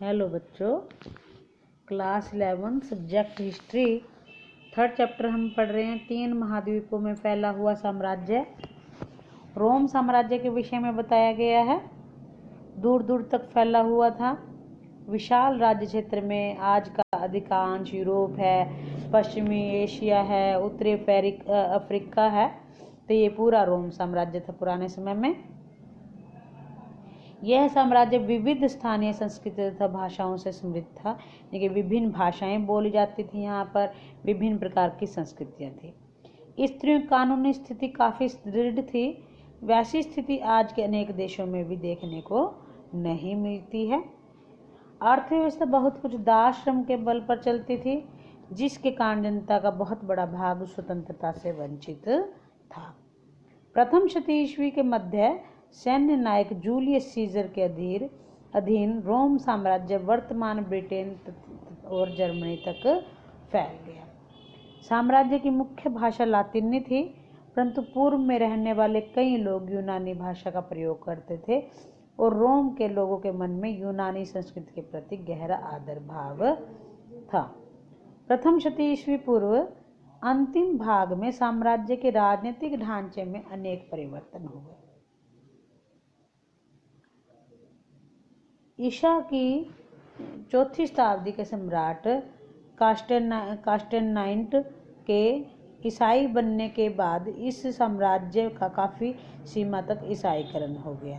Hello बच्चों, class 11 subject history third chapter हम पढ़ रहे हैं। 3 महाद्वीपों में फैला हुआ साम्राज्य। रोम साम्राज्य के विषय में बताया गया है। दूर दूर तक फैला हुआ था। विशाल राज्य क्षेत्र में आज का अधिकांश यूरोप है, पश्चिमी एशिया है, उत्तरी अफ्रीका है। तो ये पूरा रोम साम्राज्य था पुराने समय में। यह साम्राज्य विविध स्थानीय संस्कृति तथा भाषाओं से समृद्ध था, यानी कि विभिन्न भाषाएं बोली जाती थी। यहाँ पर विभिन्न प्रकार की संस्कृतियां थी। स्त्रियों की कानूनी स्थिति काफ़ी दृढ़ थी। वैसी स्थिति आज के अनेक देशों में भी देखने को नहीं मिलती है। अर्थव्यवस्था बहुत कुछ दास श्रम के बल पर चलती थी, जिसके कारण जनता का बहुत बड़ा भाग स्वतंत्रता से वंचित था। प्रथम शती ईस्वी के मध्य सैन्य नायक जूलियस सीजर के अधीन रोम साम्राज्य वर्तमान ब्रिटेन और जर्मनी तक फैल गया। साम्राज्य की मुख्य भाषा लातिनी थी, परंतु पूर्व में रहने वाले कई लोग यूनानी भाषा का प्रयोग करते थे और रोम के लोगों के मन में यूनानी संस्कृति के प्रति गहरा आदर भाव था। प्रथम शती ईस्वी पूर्व अंतिम भाग में साम्राज्य के राजनीतिक ढांचे में अनेक परिवर्तन हो गए। ईसा की 4वीं शताब्दी के सम्राट कास्टेननाइट के ईसाई बनने के बाद इस साम्राज्य का काफ़ी सीमा तक ईसाईकरण हो गया।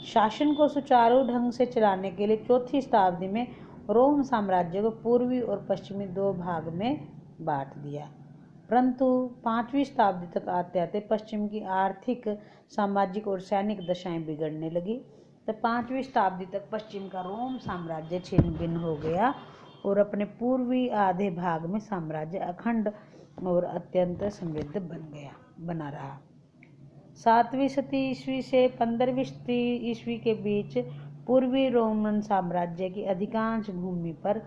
शासन को सुचारू ढंग से चलाने के लिए 4वीं शताब्दी में रोम साम्राज्य को पूर्वी और पश्चिमी 2 भाग में बांट दिया, परंतु 5वीं शताब्दी तक आते आते पश्चिम की आर्थिक, सामाजिक और सैनिक दशाएं बिगड़ने लगी। तो 5वीं शताब्दी तक पश्चिम का रोम साम्राज्य छिन्न भिन्न हो गया और अपने पूर्वी आधे भाग में साम्राज्य अखंड और अत्यंत समृद्ध बना रहा। 7वीं शती ईस्वी से 15वीं शती ईस्वी के बीच पूर्वी रोमन साम्राज्य की अधिकांश भूमि पर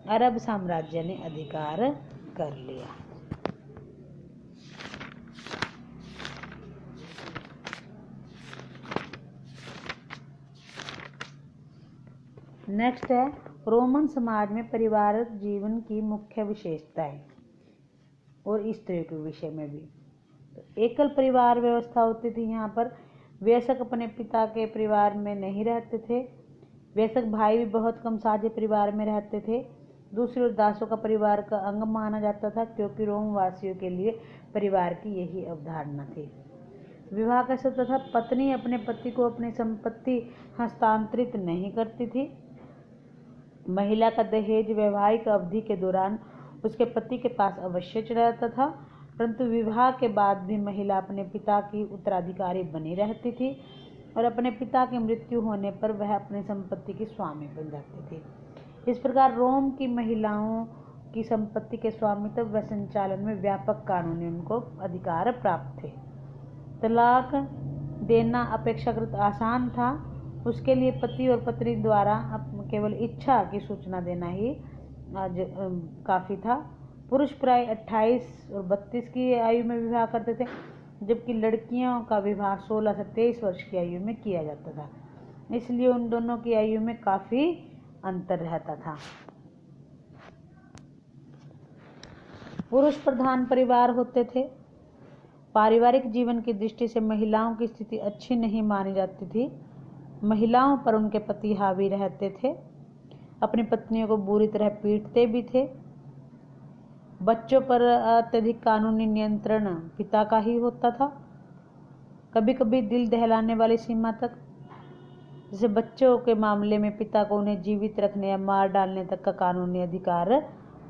अरब साम्राज्य ने अधिकार कर लिया। नेक्स्ट है रोमन समाज में पारिवारिक जीवन की मुख्य विशेषताएं और स्त्रियों के विषय में भी। तो एकल परिवार व्यवस्था होती थी। यहाँ पर वयस्क अपने पिता के परिवार में नहीं रहते थे। वयस्क भाई भी बहुत कम साझे परिवार में रहते थे। दूसरी ओर दासों का परिवार का अंग माना जाता था, क्योंकि रोम वासियों के लिए परिवार की यही अवधारणा थी। विवाह का शर्त था, पत्नी अपने पति को अपनी संपत्ति हस्तांतरित नहीं करती थी। महिला का दहेज वैवाहिक अवधि के दौरान उसके पति के पास अवश्य रहता था, परंतु विवाह के बाद भी महिला अपने पिता की उत्तराधिकारी बनी रहती थी और अपने पिता की मृत्यु होने पर वह अपनी संपत्ति की स्वामी बन जाती थी। इस प्रकार रोम की महिलाओं की संपत्ति के स्वामित्व व संचालन में व्यापक कानूनी उनको अधिकार प्राप्त थे। तलाक देना अपेक्षाकृत आसान था। उसके लिए पति और पत्नी द्वारा केवल इच्छा की सूचना देना ही काफ़ी था। पुरुष प्राय 28 और 32 की आयु में विवाह करते थे, जबकि लड़कियों का विवाह 16 से 23 वर्ष की आयु में किया जाता था। इसलिए उन दोनों की आयु में काफ़ी अंतर रहता था। पुरुष प्रधान परिवार होते थे। पारिवारिक जीवन की दृष्टि से महिलाओं की स्थिति अच्छी नहीं मानी जाती थी। महिलाओं पर उनके पति हावी रहते थे, अपनी पत्नियों को बुरी तरह पीटते भी थे। बच्चों पर अत्यधिक कानूनी नियंत्रण पिता का ही होता था, कभी कभी दिल दहलाने वाली सीमा तक। जैसे बच्चों के मामले में पिता को उन्हें जीवित रखने या मार डालने तक का कानूनी अधिकार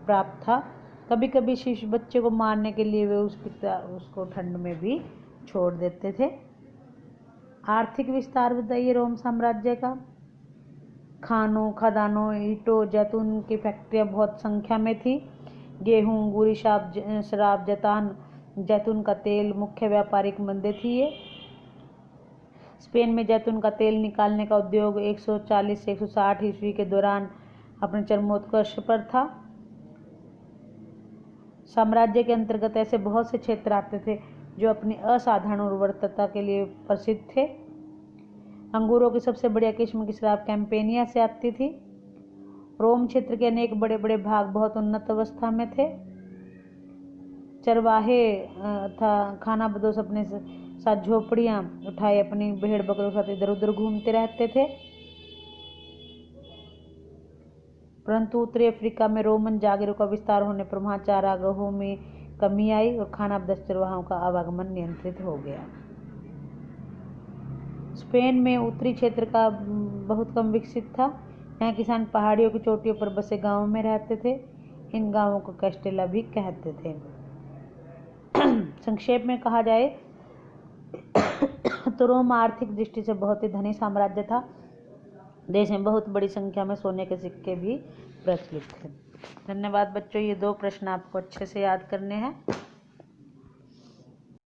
प्राप्त था। कभी कभी शिशु बच्चे को मारने के लिए वे उसको ठंड में भी छोड़ देते थे। आर्थिक विस्तार बताइए रोम साम्राज्य का। खानों, खदानों, ईंटों, जैतून की फैक्ट्रियां बहुत संख्या में थी। गेहूं, अंगूरी, शराब, जैतून का तेल मुख्य व्यापारिक मंदे थी। ये स्पेन में जैतून का तेल निकालने का उद्योग 140 से 160 ईस्वी के दौरान अपने चरमोत्कर्ष पर था। साम्राज्य के अंतर्गत ऐसे बहुत से क्षेत्र आते थे जो अपनी असाधारण उर्वरता के लिए प्रसिद्ध थे। अंगूरों की सबसे बढ़िया किस्म की शराब कैंपेनिया से आती थी। रोम क्षेत्र के अनेक बड़े बड़े भाग बहुत उन्नत अवस्था में थे। चरवाहे था खाना बदोश अपने साथ झोपड़ियां उठाए अपनी भेड़ बकरों के साथ इधर उधर घूमते रहते थे। परंतु उत्तरी अफ्रीका में रोमन जागीरों का विस्तार होने पर वहां चारागाहों में कमी आई और खानाबदोश चरवाहों का आवागमन नियंत्रित हो गया। स्पेन में उत्तरी क्षेत्र का बहुत कम विकसित था। यहाँ किसान पहाड़ियों की चोटियों पर बसे गांवों में रहते थे। इन गांवों को कैस्टेला भी कहते थे। संक्षेप में कहा जाए तो रोम आर्थिक दृष्टि से बहुत ही धनी साम्राज्य था। देश में बहुत बड़ी संख्या में सोने के सिक्के भी प्रचलित थे। धन्यवाद बच्चों, ये 2 प्रश्न आपको अच्छे से याद करने हैं।